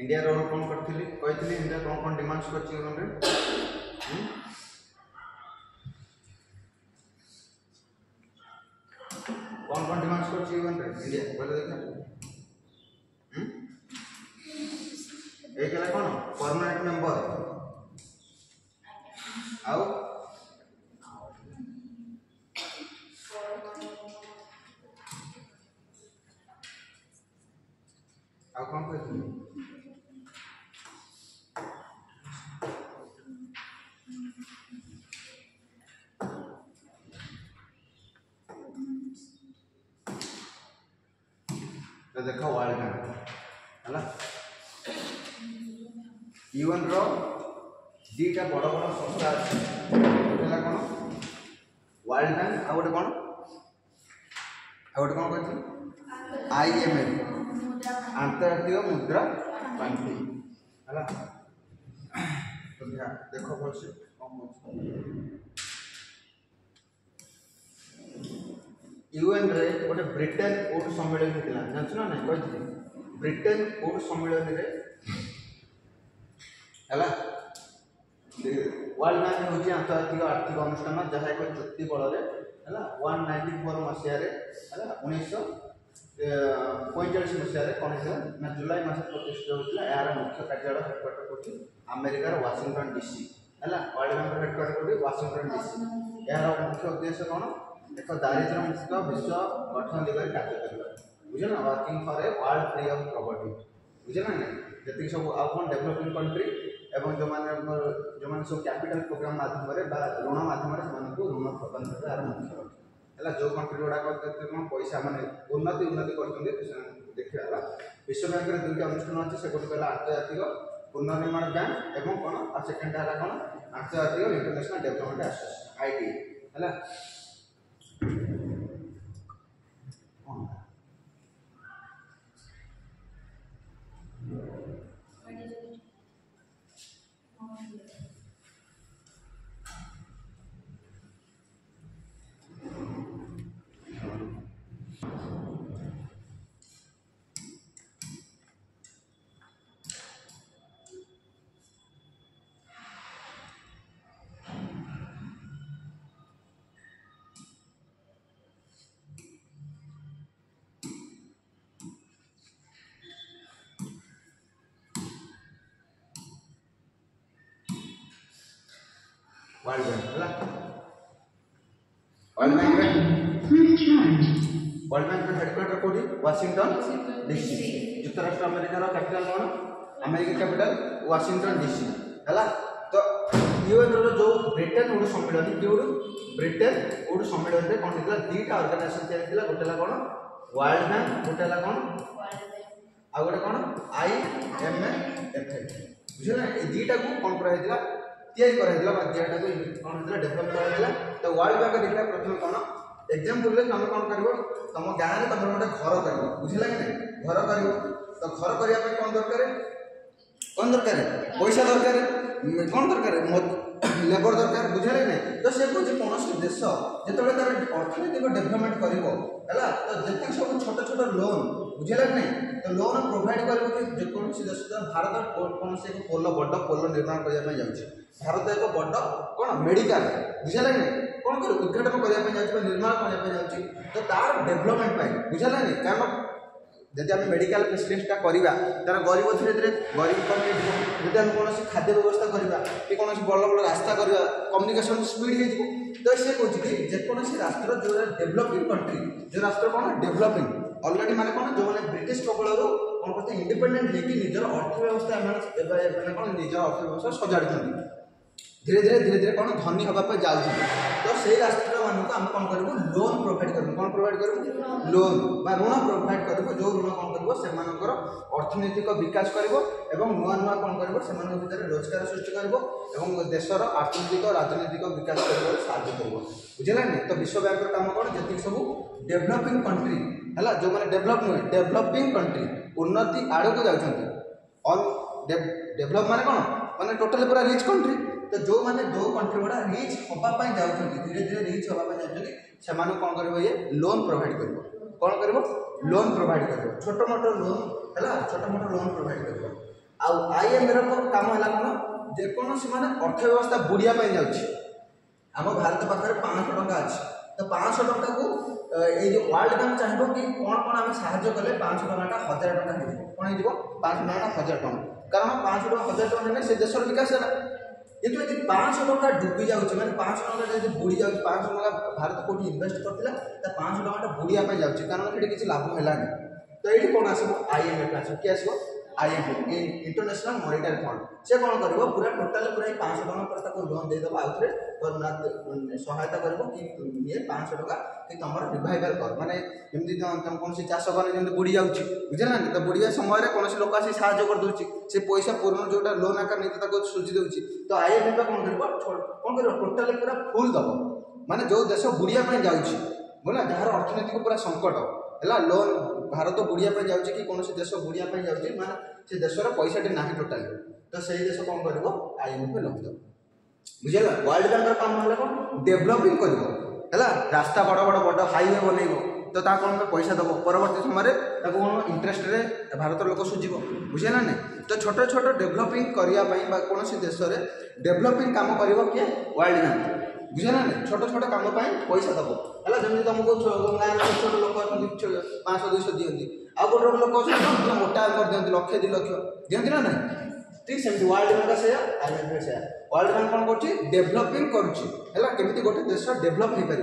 India role कौन करथिली कहथिली India कौन demands करछि यूएन रे कौन डिमांड्स करछि यूएन रे इंडिया बोले देखा एक है कौन परमानेंट मेंबर आउ कौन कहथिली तो देखो वर्ल्ड बैंक है यूएन रो दीटा बड़ बड़ संस्था अच्छे गोटे कौन वर्ल्ड बैंक आ गए कौन कहती आईएमएफ अंतर्राष्ट्रीय मुद्रा पांठी है तो देखो भलसे यूएन रे गोटे ब्रिटेन ओट सम्मेलन होता जानछु ना नहीं कहती ब्रिटेन ओट सम्मेलन रे है वर्ल्ड बैंक हूँ आंतर्जातिक आर्थिक अनुष्ठान जहाँ एक चुक्ति बल है 194 मसीह है 1945 मसीह कौन है ना जुलाई मास प्रतिष्ठित होता यार मुख्य कार्यालय हेडक्वार्टर कौटी अमेरिकार वाशिंगटन डीसी है वर्ल्ड बैंक हेडक्वार्टर कौटी वाशिंगटन डीसी यार मुख्य उद्देश्य कौन एक दारिद्र्य मुक्त विश्व गठन दिगरे कार्य करबा बुझे ना working for a world free of poverty बुझे ना जति सब आ कोन डेवलपिंग कंट्री एवं जो माने सब कैपिटल प्रोग्राम माध्यम रे बा ऋण माध्यम रे मान को ऋण प्रदान करबा यार मुख्य है जो कंट्री गुड़ा कोन पैसा माने उन्नति करछन देखिया हला विश्व बैंक रे दुईटा अनुष्ठान अछि से गोटे कहला अंतर्जातिक पुनर्निर्माण बैंक एवं कोन आ सेकंड हला कोन अंतर्जातिक इंटरनेशनल डेवलपमेंट एसोसिएशन आईडी हला वर्ल्ड बैंक है वर्ल्ड बैंक हेडक्वार्टर कोडी वाशिंगटन डीसी युक्तराष्ट्र अमेरिका कैपिटल कौन अमेरिका कैपिटल वाशिंगटन डीसी है तो यूएन रो जो ब्रिटेन ओड सम्मेलन ब्रिटेन ओड सम्मेलन रे कौन होता दीटा ऑर्गेनाइजेशन चलता गोटे कौन वर्ल्ड बैंक गोटे कौन आ गोटे कौन आईएमएफ बुझे ना दीटा को कौन कराइला तैयारी कराइला बा दीटा को कौन होता डेवलप कराइला तो वर्ल्ड बैंक देखा प्रथम कौन एग्जांपल रे तुम कौन करिवो तुम गाँव में तुम गोटे घर कर बुझला कि नहीं घर कर तो घर करने कौन दरकार पैसा दरकार कौन दरकार लेबर दरकार बुझे ना तो से कौन कौन देश जो तार अर्थनैतिक डेभलपमेंट कर तो जितने सब छोट छोट लोन बुझेगा कि नहीं तो लोन प्रोवाइड कर देश भारत कौन से एक पोल बड़ पोल निर्माण करने जाऊँगी भारत एक बड़ कौन मेडिकल बुझेगा कि नहीं कौन कर उद्घाटन करने निर्माण करने जाऊँगी तो तार डेभलपमेंट बुझेगा नहीं कारण जब आम मेडिकल फैसिलिटीटा करवा तार गरीब धीरे धीरे गरीब कमी जब आम कौन खाद्य व्यवस्था करवा कि कौन बड़ बड़ रास्ता करवा कम्युनिकेशन स्पीड हो तो सी कौन कि जेकोसी राष्ट्र जो डेभलपिंग कंट्री जो राष्ट्र कौन डेभलपिंग अलरेडी माने कौन जो मैंने ब्रिटिश कबल कौन करते इंडिपेंडेंट लेकिन निजर अर्थव्यवस्था कौन निजर अर्थव्यवस्था सजाड़ी धीरे धीरे कौन धनी हाँपाई जाऊँ तो से राष्ट्र मानक आम कौन करूँ लोन प्रोवाइड करूँ कौन प्रोवाइड करूँ लोन बा ऋण प्रोवाइड करूँ जो ऋण कौन कर सेमानकर अर्थनैतिक विकास कर नुआ नुआ कौन कर भीतर रोजगार सृष्टि कर देशर अर्थनैतिक राजनैतिक विकास कर साहाय्य कर बुझेगा नहीं तो विश्व बैंक काम कौन जी सब डेभलपिंग कंट्री है जो मैंने डेभलप नुहे डेभलपिंग कंट्री उन्नति आड़ को जाऊँगी डेभलप माने कौन माने टोटल पूरा रिच कंट्री तो जो मैंने जो कंट्री गुड़ा रिच हाँपाई जाऊँगी धीरे धीरे रिच हाँपाई जाऊँगी से कौन कर ये लोन प्रोवाइड कर कौन कर लोन प्रोवाइड कर छोट मोट लोन है छोट मोट लोन प्रोवाइड कर आईएमएफ रो काम है कौन जेकोसी माने अर्थव्यवस्था बुड़िया जाऊँगी आम भारत पाखे 500 टंका अच्छी तो 500 टंका को ये जो वर्ल्ड बैंक चाहिए कि कौन कौन आम साहय कले 500 टंका 1000 टंका हो कौन हो 500 टंका 1000 टंका कारण 500 टंका 1000 टंका से देशर विकास है किंतु यदि 500 टंका डुबी जाऊँगी मैंने 500 टंका जब बुड़ी जाऊँगी 500 टंका भारत कौटी इनवेस्ट करता 500 टंका बुड़िया जाऊँगी कारण ये किसी लाभ है तो ये कौन आसो आईएमएफ आसो किए आसो आईएमएफ इंटरनेशनल मॉनिटरी फंड से कौन कर पूरा टोटाल पूरा 500 टंका पूरा लोन देदेव आउे सहायता कर ये 500 टंका कि तुम रिवाइवल कर माने जमी तुम कौन चाष कले बुड़ी जाऊँगी बुझेगा तो बुड़िया समय कौन लोक आसी साहय कर दूसरी से पैसा पूर्ण जोटा लोन आकार नहीं सुझी दूसरी तो आईएमएफ कौन कर टोटाल पूरा फुल दब माने जो देश बुड़िया जाऊँगी बोला जार अर्थनैतिक पूरा संकट है लोन भारत बुड़िया जाऊँगी कि कौन देश बुड़िया जाऊँगी माने से देशर पैसा ना टोटाल तो से देश कौन कर आईएमएफ लोन दब बुझेगा वर्ल्ड बैंक काम है कौन डेभलपिंग कर रास्ता बड़ बड़ बड़ हाईवे बनइब तो कौन पैसा दब परवर्त समय कौन इंटरेस्ट रे भारत लोक सुझीब बुझेगा ना तो छोट छोट डेभलपिंग करने कौन देश में डेभलपिंग काम कर किए वर्ल्ड बैंक बुझेगा ना छोट छोट काम पैसा दब है जमी तुमको गाँव छोट छोट लोक अच्छा 500-200 दिखती आउ गोटे गोटे लोक अच्छे मोटा कर दिखती लक्ष 2 लक्ष दिखती ना ना ठीक सेमती वर्ल्ड बैंक से आईएमएफ से वर्ल्ड बैंक कौन कर डेभलपिंग करमी गोटे देश डेभलप हो पार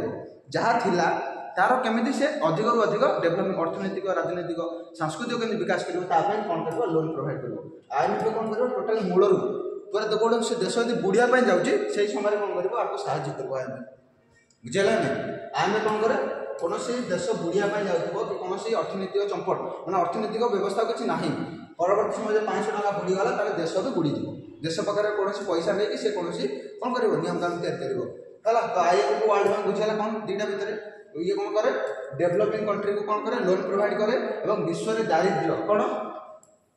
जहाँ थिला तार केमी से अधिक रु अधिक डेभलपिंग अर्थनैतिक राजनैतिक सांस्कृतिक केमी विकास कर कौन कर लोन प्रोवाइड कर आईएमएफ कौन कर टोटाल मूलर पूरा गोटे से देश यदि बुड़िया जाऊँगी से समय कौन कर आपको साहय कर आईएमएफ बुझेगा ना आईएमएफ कौन करे कौन देश बुड़िया जाऊँ कि कौन अर्थनैतिक चंपट मैंने अर्थनैतिक व्यवस्था किसी ना परवर्त समय 500 टंका बुड़ीगला तार देश भी बुड़ीज देश पाखे कौन पैसा नहीं सी कौन कौन कर नियम कानून तैयारी तो आईएमएफ वर्ल्ड बैंक बुझेगा कौन दुईटा भितर ये कौन करे डेभलपिंग कंट्री को कौन करे लोन प्रोवाइड करे और विश्व में दारिद्र्य कौन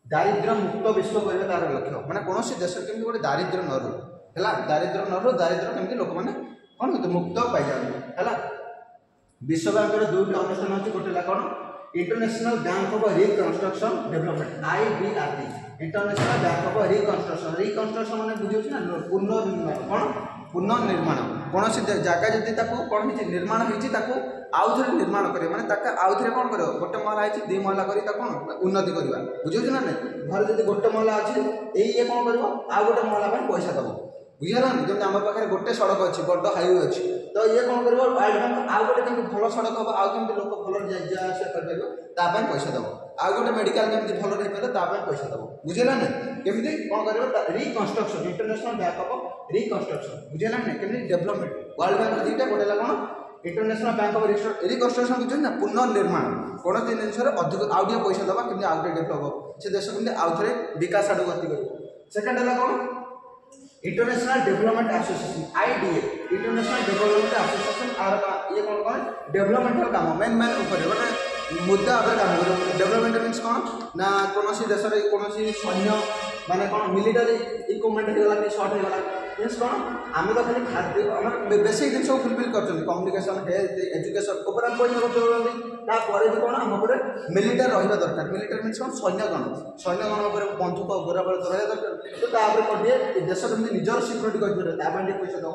दारिद्र्य मुक्त विश्व करने तार लक्ष्य मैंने कौन देश केमी गोटे दारिद्र्य न रू है दारिद्र्य न रू दारिद्र्य केमी लोक मैंने कौन मुक्त पाई जाए है विश्व बैंक दुईट अनुष्ठान अच्छी गोटे कौन international bank of reconstruction development IBRD international bank of reconstruction मैंने बुझे ना पुनर्निर्माण कौन पुनर्निर्माण कौन जगह जदि कौन निर्माण होती आउ थे निर्माण करें मैंने आउ थे कौन कर गोटे महला है 2 महला कर कौन उन्नति करवा बुझे ना घर जब गोटे महला अच्छे ये कौन कर आउ गोटे महला पैसा दब बुझेगा जमी आम पाखे गोटे सड़क अच्छी बड़ हाईवे अच्छी तो ये कौन कर वर्ल्ड बैंक आउ गोटे कमी भल सड़क हम आउ कमी लोक भल कर पैसा दब आउ गोटे मेडिकल केमी भल रही पैसा दब बुझेगा ना केमी कौन कर reconstruction international bank of reconstruction बुझेगा ना केमी डेभलपमेंट वर्ल्ड बैंक दुईटा गोटे कौन इंटरनेशनल बैंक ऑफ रिकंस्ट्रक्शन बुझे ना पुनर्निर्माण कौन जिन अधिक आउ टे पैसा दबा कि आउ टे डेभलप हो से देश केमी आउ थे विकास आड़ गति कर सेकेंड है कौन International Development Association IDA International Development Association आर ये कौन कौन डेवलपमेंटल काम मेन मेन ऊपर गोटे मुद्दा भाव काम कर डेवलपमेंट मीन्स कौन ना कौन देश कौन सैन्य माने कौन मिलिटारी इक्विपमेंट होगा कि सर्ट होगा मीन्स कौन आम तो खाली खाद्य आम बेसिक जिन फुलफिल कर कम्युनिकेशन हेल्थ एजुकेशन ऊपर आम पैसा खर्च भी कौन आम पर मिलिटारी रहा दरकार मिलिटारी मीन्स कौन सैन्यगण उपर बंधुक गोराबल रहा दरकार तो तापर कौन देश केमती निजर सिक्योरिटी कर पैसा दो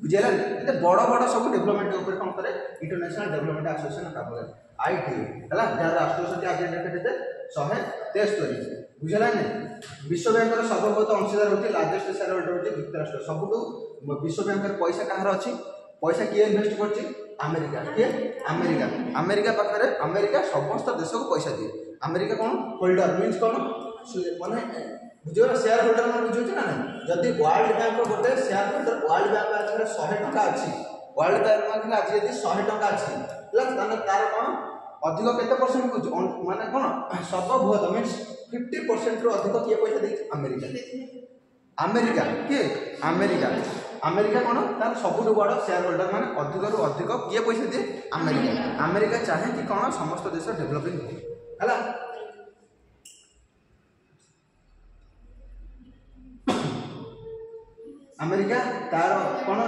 बुझेगा ये बड़ बड़ सब डेभलपमेंट ऊपर कौन करे इंटरनेशनल डेभलपमेंट एसोसिएशन काम करे आईटी है जार राष्ट्रीय सचिव एजेंडा केते 173 बुझेगा ना विश्व बैंक सर्वबृहत अंशीदार होती लार्जेस्ट शेयर होल्डर होती युक्तराष्ट्र सबुठ विश्व बैंक पैसा कहार अच्छी पैसा किए इन्वेस्ट कर अमेरिका किए अमेरिका अमेरिका पाखे अमेरिका समस्त देश को पैसा दिए अमेरिका कौन होल्डर मीन्स कौन माने बुझे शेयर होल्डर मैं बुझे ना जदि वर्ल्ड बैंक गोटे शेयर होल्डर वर्ल्ड बैंक पाखे 100 टंका अच्छी वर्ल्ड बैंक पाखे आज यदि 100 टंका अच्छी तार कौन अधिक केते परसेंट माने कौन सर्वबृहत मीन्स 50% रु अधिक किए पैसा दे अमेरिका अमेरिका किए अमेरिका अमेरिका कौन तार सबुठ बड़ शेयर होल्डर माने अधिक रु अधिक किए पैसा दिए अमेरिका अमेरिका चाहे कि कौन समस्त देश डेभलपिंग हो है अमेरिका तार कौन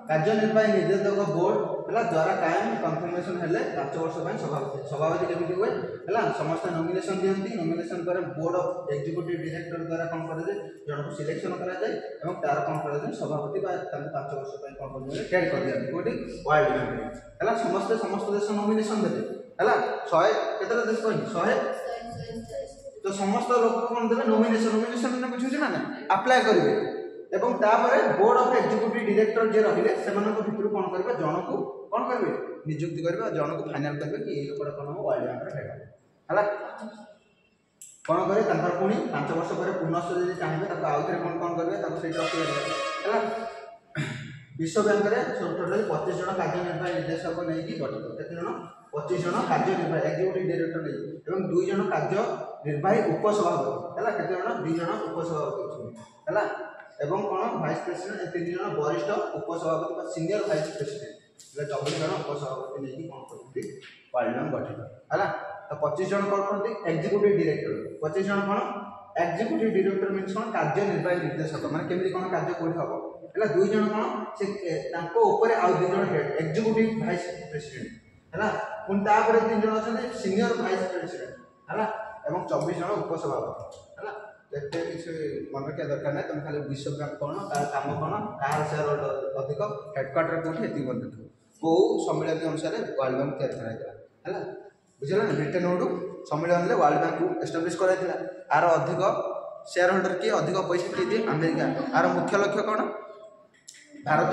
कार्यनिर्वाही निर्देशक बोर्ड है द्वारा कायम कन्फर्मेशन हेले 5 वर्ष सभापति सभापति केମିତି हुए है समस्त नॉमिनेशन दियंती नॉमिनेशन पर बोर्ड ऑफ एग्जीक्यूटिव डायरेक्टर द्वारा कौन करे जन को सिलेक्शन करा जाए एवं तार कौन करे सभापति 5 वर्ष कौन कर हेड कर दियंती कोठी वर्ल्ड बैंक है समस्त देश नॉमिनेशन देते है 100 केतरा देश कहि 100 तो समस्त लोक कौन देवे नॉमिनेशन ने बुझुछ ना अप्लाई करिवे एवं तापर बोर्ड ऑफ एग्जीक्यूटिव डायरेक्टर जे रहिले सेमानक भितर कोन करबे जन को कोन करबे नियुक्ति करबे जन को फाइनल करबे कि ए लोकड़ा कोन वर्ल्ड बैंक रे हेड हला कोन करे तंकर पुनी 5 वर्ष पर पुनः यदि चाहे तक आउ थरे कोन करबे तक सेट रखि हला विश्व बैंक रे टोटल 25 जन कार्यनिर्वाही निर्देशक नै कि गठित केते जन 25 जन कार्यनिर्वाही एग्जीक्यूटिव डायरेक्टर नै एवं 2 जन कार्यनिर्वाही उपसभापति हला केते जन 2 जन उपसभापति हला एवं कौन वाइस प्रेसिडेंट 3 जन वरिष्ठ उपसभापति बा सीनियर वाइस प्रेसिडेंट એટલે 24 जन उपसभापति नेकी कौन करती वर्ल्ड बैंक गठित हला तो 25 जन कौन करती एग्जीक्यूटिव डायरेक्टर 25 जन कौन एग्जीक्यूटिव डायरेक्टर मींस कौन कार्यनिर्वाही निर्देशक माने केमिति कौन कार्य कोठी हबो એટલે 2 जन कौन से ताको ऊपर आ 2 जन हेड एग्जीक्यूटिव वाइस प्रेसिडेंट हला पुन तापर 3 जन अछन सीनियर वाइस प्रेसिडेंट हला एवं 24 जन उपसभापति हला देखते किसी मन रखा दरकार ना तुम खाली विश्व बैंक कौन तार काम कौन कार शेयर होल्डर अधिक हेडक्वार्टर कोठी एति बंद को सम्मेलन अनुसार वर्ल्ड बैंक तैयार करा है बुझला ना ब्रिटेन ओडू सम्मेलन में वर्ल्ड बैंक को एस्टाब्लिश करा आर अधिक शेयर होल्डर किए अधिक पैसा किए दिए अमेरिका आर मुख्य लक्ष्य कौन भारत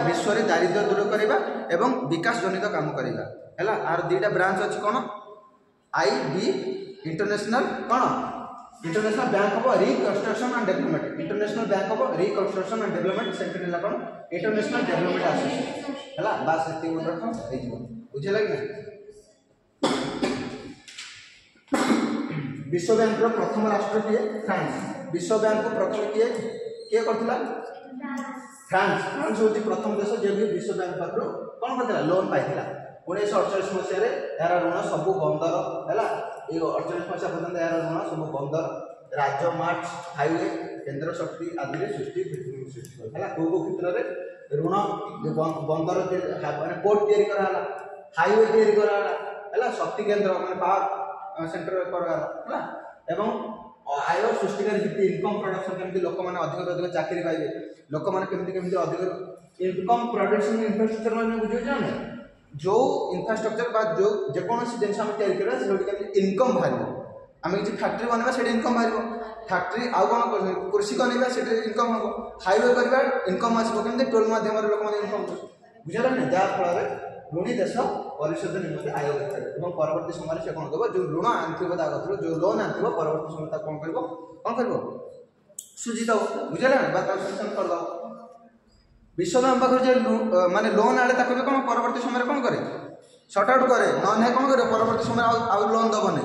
विश्व में दारिद्र्य दूर करवा एवं विकास जनित काम करवा है आर 2टा ब्रांच अच्छी कौन IB इंटरनेशनल कौन international bank of reconstruction and development international bank of reconstruction and development centre है कौन इंटरनेशनल डेवलपमेंट एसोसिएशन है बस एति मन रखो ए जीव बुझे लगे विश्व बैंक रो प्रथम राष्ट्र किए फ्रांस विश्व बैंक को प्रथम किए करथिला फ्रांस होती प्रथम देश जे भी विश्व बैंक पाखरो कौन करथिला लोन पाइथिला 1948 मसीह यार ऋण सब बंदर है ये 48 मसीहा पर्यटन यार ऋण सब बंदर राजमार्ग हाईवे केन्द्र शक्ति आदि सृष्टि है कौ क्षेत्र में ऋण बंदर माने पोर्ट तैयारी कराला हाईवे तैयारी कराला है शक्ति केन्द्र माने पावर सेंटर कराला है एवं आय सृष्टि इनकम प्रोडक्शन केमती लोक मैंने अधिक अधिक चाकरी पाइबे लोक मैंने केमती अधिक इनकम प्रोडक्शन इंफ्रास्ट्रक्चर मैंने बुझे जो इंफ्रास्ट्रक्चर बा जो जेकोसी जिन तैयारी करा से इनकम बाहर आम किसी फैक्ट्री बनवा से इनकम बाहर फैक्ट्री आउ कौन कृषि करवा से इनकम हम हाईवे करवा इनकम आसो कमी टोल मध्यम लोक मैंने इनकम बुझे ना जहाँफल ऋणी देश परिशोध निम्न आय और परवर्ती समय से कौन कर जो ऋण आनी जो लोन आनी परवर्ती समय कौन कर सुझी दब बुझे ना करद विश्व बैंक पाखे जो माने लोन आड़े ताको भी कौन परवर्ती समय कौन करे सर्ट आउट करे ना कौन करे परवर्ती समय आउ लोन दबनी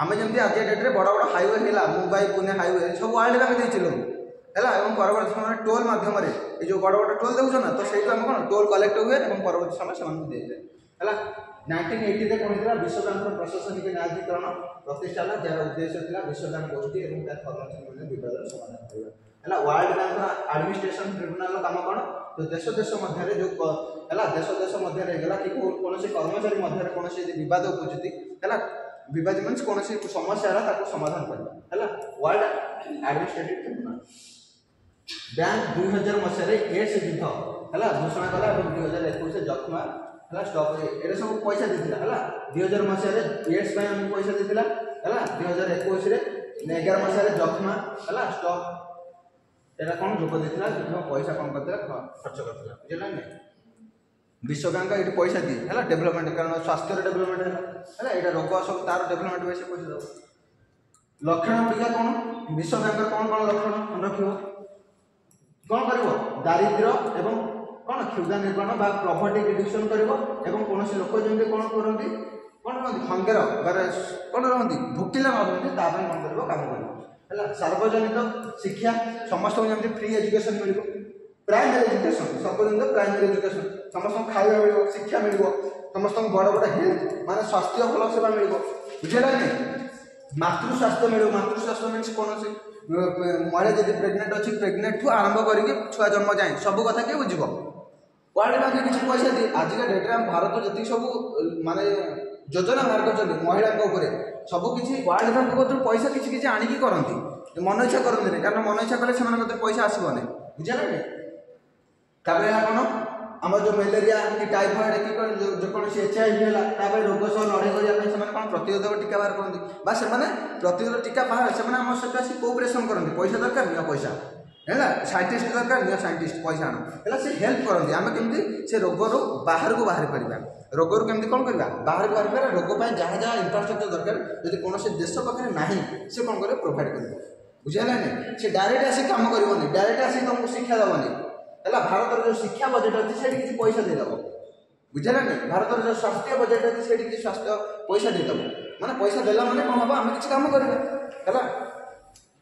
आम जमी आज डेट में बड़ बड़ हाईवे है मुंबई पुणे हाईवे सब वर्ल्ड बैंक देती लोन है परवर्ती समय टोल मध्यम जो बड़ बड़ टोल देखो ना तो सही आम कौन टोल कलेक्ट हुए और परवर्ती समय से दे जाए 1980 कौन होता विश्व बैंक प्रशासनिक न्यायाधिकरण प्रतिष्ठा जार उद्देश्य था विश्व बैंक गोष्ठी और कर्मचारी विवाद समाधान करना है वर्ल्ड बैंक एडमिनिस्ट्रेशन ट्रिब्यूनल काम कौन तो देश देश मध्य जो है देश मध्य कि कौन कर्मचारी मध्य कौन विवाद उपजुति है विवाद मीन्स कौन समस्या समाधान करवा है वर्ल्ड एडमिनिस्ट्रेटिव ट्रिब्यूनल बैंक 2000 मसीह एड्स युद्ध है घोषणा कला 2021 जख्मा है स्टॉप ये सब पैसा देता है 2000 मसीह एड्स पैसा देता है 2021 11 मसीह जख्मा है स्टॉप एटा कौन जोग देता पैसा कौन करता खर्च करता बुझे विश्व बैंक ये पैसा दिए है डेवलपमेंट कारण स्वास्थ्य डेवलपमेंट है यहाँ रोग सब तार डेवलपमेंट पैसा पैसा दे लक्षण गुड़िका कौन विश्व बैंक कौन कौन लक्षण मन रख कौन कर दारिद्र्य एवं कौन क्षुदा निर्माण बा प्रॉपर्टी रिड्यूक्शन कर कौन लोक जमी कौन करती कौन हंगर कौन रही भुकिला न रही कौन कर काम कर सार्वजनिक शिक्षा समस्त जमी फ्री एजुकेशन मिल प्राइमरी एजुकेशन सर्वजनिक प्राइमरी एजुकेशन समस्त खाଇବା मिल शिक्षा मिल समस्त बड़ बड़ हेल्थ माने स्वास्थ्य भल सेवा मिल बुझेगा नहीं मातृ स्वास्थ्य मिल मातृ स्वास्थ्य मीन कौन से महिला जब प्रेगनेंट अच्छी प्रेगनेंट ठू आरंभ करके छुआ जन्म जाए सब कथा किए बुझ वर्ल्ड बैंक किसी पैसा दिए आजिका डेट्रे आम भारत जी सब माने योजना बाहर कर महिला सब किसी वर्ल्ड बैंक को पैसा किसी किसी आणिकी करती मन इच्छा करते कारण मन इच्छा कले से पैसा आसबनी बुझे तापर कौन आम जो मलेरिया कि टाइफॉइड कि जेकोसी HIV है रोग सह लड़ाई करने कौन प्रतिरोधक टीका बाहर करते से प्रतिरोधक टीका बाहर से आम सहित कोअपरेशन करते पैसा दरकार नियो पैसा है साइंटिस्ट दरकार नियो साइंटिस्ट पैसा आण है से हेल्प करते आम केमी से रोगर बाहर को बाहर पार रोगर केमी कौन करवा बाहर को बाहर पार रोग जहाँ जहाँ इंफ्रास्ट्रक्चर दरकार जब कौन देश पाखे ना से कौन कर प्रोवाइड कर बुझे से डायरेक्ट आसिक कम करनी डायरेक्ट आसिक तुमको शिक्षा देवनी है भारत जो शिक्षा बजेट अच्छी से किसी पैसा देदेव बुझे ना भारत जो स्वास्थ्य बजेट अच्छी से किसी स्वास्थ्य पैसा देदेव मैंने पैसा देला मैंने कौन हम आम किसी कम करा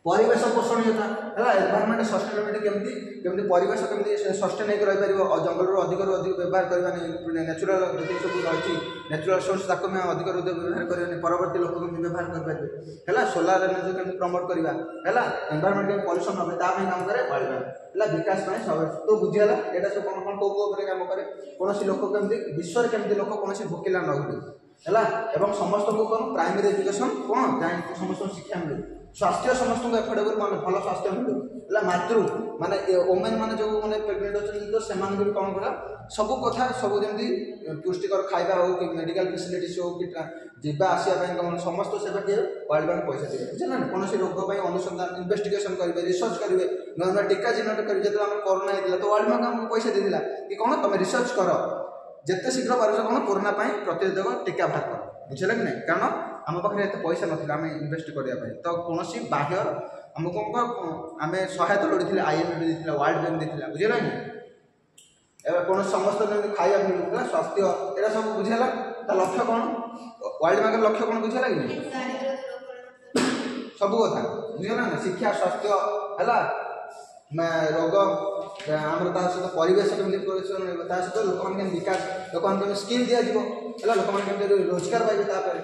परिवेश पोषणीयता है एनवायरमेंट सस्टेनेबिलिटी केमती परिवेश केमती सस्टेन होकर रही जंगल अधिक व्यवहार करवा नेचुराल जो सब रही नेचुराल सोर्स ताको अधिक व्यवहार करवानी परवर्ती लोक केमती व्यवहार करेंगे है सोलार एनर्जी केमती प्रमोट करवा है एनवायरमेंट के पल्यूसन हे काम करे वर्ल्ड बैंक है विकास सब तो बुझीगला यहाँ सब कौन कौन कौ काम करे कौन लोक केमती विश्व केमती लोक कौन भोकिला न हुए है समस्त को कौन प्राइमरी एजुकेशन कौन समस्त शिक्षा मिले स्वास्थ्य समस्त एफोर्डेबल मान भल स्वास्थ्य मिलू है मातृ माने ओमेन माने जो माने प्रेगनेंट अच्छे तो से कौन करा सब कथा सब जमी पुष्टिकर खाଇବା हो कि मेडिकल फैसिलिटीज हो कि जीवा आसवा समस्त सेवा किए वर्ल्ड बैंक पैसा दिए बुझे कौन रोग अनुसंधान इन्वेस्टिगेशन करेंगे रिसर्च करेंगे नुआ नुआ टीका चिन्हट करेंगे जो कोरोना होता तो वर्ल्ड बैंक आमको पैसा देला कि कौन तुम रिसर्च कर जिते शीघ्र पार कौन कोरोना प्रतिरोधक टीका बाहर कर बुझे कि नहीं कारण आम पाखे एत पैसा ना आम इनभेस्ट करने तो कौन बाह्य आमको आम सहायता लोड़ी IMF देता वर्ल्ड बैंक देता बुझेगा नहीं कौन समस्त खाया मिलूला स्वास्थ्य यहाँ सब बुझेगा लक्ष्य कौन वर्ल्ड बैंक लक्ष्य कौन बुझेगा कि नहीं सब कथा बुझेगा ना शिक्षा स्वास्थ्य है रोग आमर सहित परिवेश केमती सहित लोक मैंने विकास लोक मैंने स्किल दिज्व है लोक मैंने रोजगार पाइबे तापर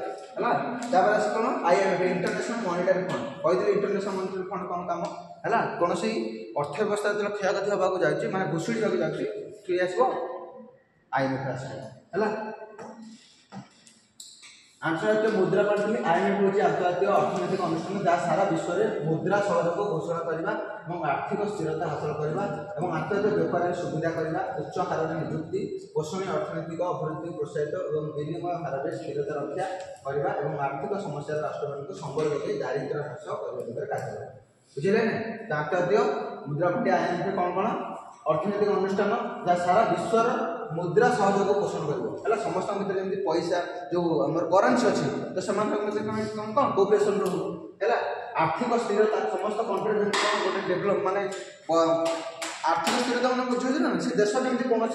कौन IMF इंटरनेशनल मॉनिटरी फंड कही इंटरनेशनल मॉनिटरी फंड कौन काम है कौन अर्थ व्यवस्था जो क्षयक्षति होगा जाए मैंने भुशुड़ी जाए किए आसो IMF आसो है आंतर्जातीय मुद्रा पाण्डि IMF हूँ आंतर्जातीय अर्थनैतिक अनुष्ठान जहाँ सारा विश्व में मुद्रा सहयोग घोषणा करने और आर्थिक स्थिरता हासिल करने और आंतर्जातीय व्यापार सुविधा करने उच्च हार नियुक्ति पोषणीय अर्थनैतिक अभिवृद्धि प्रोत्साहित और विनिमय हार में स्थिरता रक्षा करने और आर्थिक समस्या राष्ट्र संबल लगे दारिद्र्य ह्रास करने कार्य बुझे ना आंतर्जातीय मुद्रा पाण्डि IMF कौन कौन अर्थनैतिक अनुष्ठान जहाँ सारा विश्वर मुद्रा सहयोग पोषण कर समस्त भर जमी पैसा जो आम करेन्सी अच्छी तो से कौन कौन कोअपरेशन रो है आर्थिक स्थिरता समस्त कंट्री गोटे डेभलप माने आर्थिक स्थिरता मैंने बुझे ना से देश जमी कौन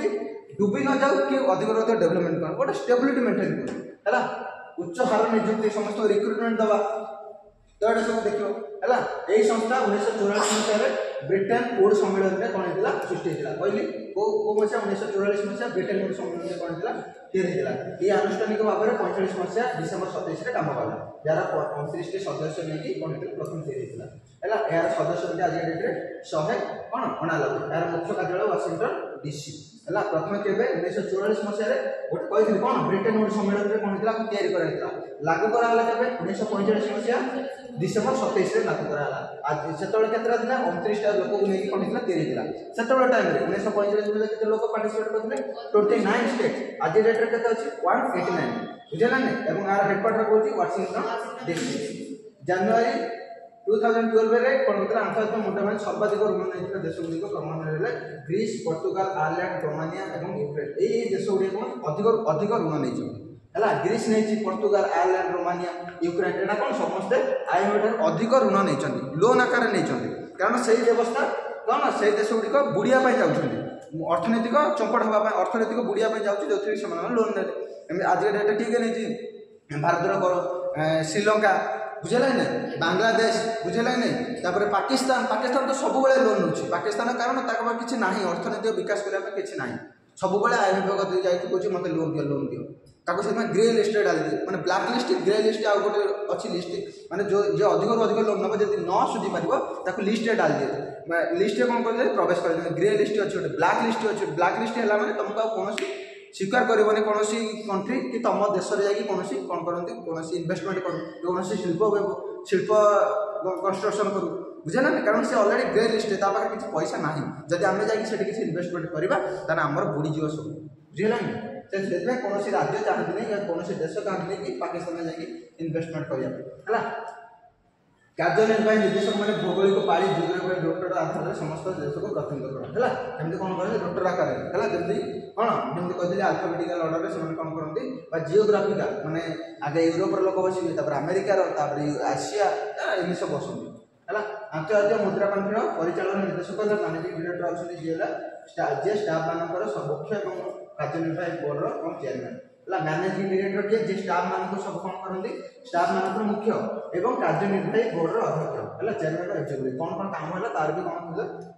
डूबी न जाऊ कि अधिक डेभलपमेंट कर गोटे स्टेबिलिटी मेंटेन कर है उच्च हार नियुक्ति समस्त रिक्रुटमेंट दवा तो ये सब देख है यही संस्था 1944 मसीह ब्रिटेन वुड सम्मेलन में कौन होता सृष्टि होता कहली कौ मसीहा 1944 मसीहा ब्रिटेन वुड सम्मेलन में कौन होता तैयारी ये आनुष्ठानिक भाव में 45 मसीहा डिसेम्बर 27 काम कला यार 29 टी सदस्य नहीं कौन प्रथम तैयारी है यार सदस्य आज डेट्रे 100 कौन अणानबे यार मुख्य कार्यालय वाशिंगटन DC है प्रथम के 1944 मसीह गोटे कही कौन ब्रिटेन वुड सम्मेलन में कौन होता तैयारी कराइला लागू कराला के 1945 मसीहा डिसेम्बर 27 लागू कराला आज से दिन 29 टा लोक नहीं कौन होता तैयारी से टाइम 1945 में केते लोक पार्टिसिपेट करते 29 स्टेट आज डेट रे केते अछि 189 बुझे ना एवं यार हेडक्वार्टर होची वाशिंगटन DC जनवरी 2012 रे कौन होता अंतर्जातीय मुद्रा पाण्डि सर्वाधिक ऋण नहीं देश गुड़िक क्रमान्वये ग्रीस पोर्तुगाल आयरलैंड रोमानिया और यूक्रेन यही देश गुड़िक अधिक अधिक ऋण नहीं है ग्रीस नहीं पोर्तुगाल आयरलैंड रोमानिया यूक्रेन यहाँ कौन समस्ते IMF ठार अधिक ऋण नहीं लोन आकार नहीं कारण से व्यवस्था कौन से देश गुड़िक बुड़िया जाऊँगी अर्थनैतिक चौपट हाँपा अर्थनैतिक बुड़िया जाऊँगी जो से लोन ने आज डेट ठीक नहीं भारत श्रीलंका बुझे ना बांग्लादेश बुझे ना तापर पाकिस्तान पाकिस्तान तो सब लोन नौ पाकिस्तान कारण किसी ना अर्थनैतिक विकास करने किसी ना सब IMF जाइए मत लोन दियो ताको से ग्रे लिस्ट डाल दिए मैंने ब्लैक लिस्ट ग्रे लिस्ट आउ गोटे अच्छी लिस्ट माने जो अधिक लोन नब जब न सुझी पार लिस्ट डाल दिए लिस्ट कौन कर प्रवेश कर ग्रे लिस्ट अच्छे गोटे ब्लाक लिस्ट अच्छे ब्लाक लिस्ट है मैंने तुमको कौन स्वीकार करनी कौन कंट्री कि तुम देश में जाकि कौन करती कौन इन्वेस्टमेंट करूँ कौन शिल्प शिल्प कंस्ट्रक्शन करूँ बुझे ना कारण से अलरेडी ग्रे लिस्ट है किसी पैसा ना जब आम जाकि किसी इन्वेस्टमेंट करवा तार आमर बुड़ीज सब बुझेगा से कौन राज्य चाहती या कौन देश चाहती कि पाकिस्तान जाकि इन्वेस्टमेंट करने कार्यनिर्वाही निर्देशक मैंने भौगोलिक पारी जियोग्राफी डॉक्टर आधार में समस्त देश को प्रतिनिधित्व है जमी कौन करें डॉक्टर आकार है जमी कौन जमी कहते आल्फाबेटिकल ऑर्डर में कौन करते जियोग्राफिकल माने आगे यूरोप लोक बसवे अमेरिकार आसिया एम सब बसुँच है आंतर्जातीय मुद्रा पांठिर परिचालन निर्देशक मैनेजिंग डायरेक्टर अच्छे जी स्टाफ मानकर मुख्य कार्यनिर्वाही बोर्ड और चेयरमैन है मैनेजिंग डायरेक्टर किए जी स्टाफ मान सब कौन करते स्टाफ मान मुख्य एवं कार्यनिर्वाही बोर्ड अध्यक्ष है चेयरमैन एग्जीक्यूटिव कौन कौन काम है तार भी कौन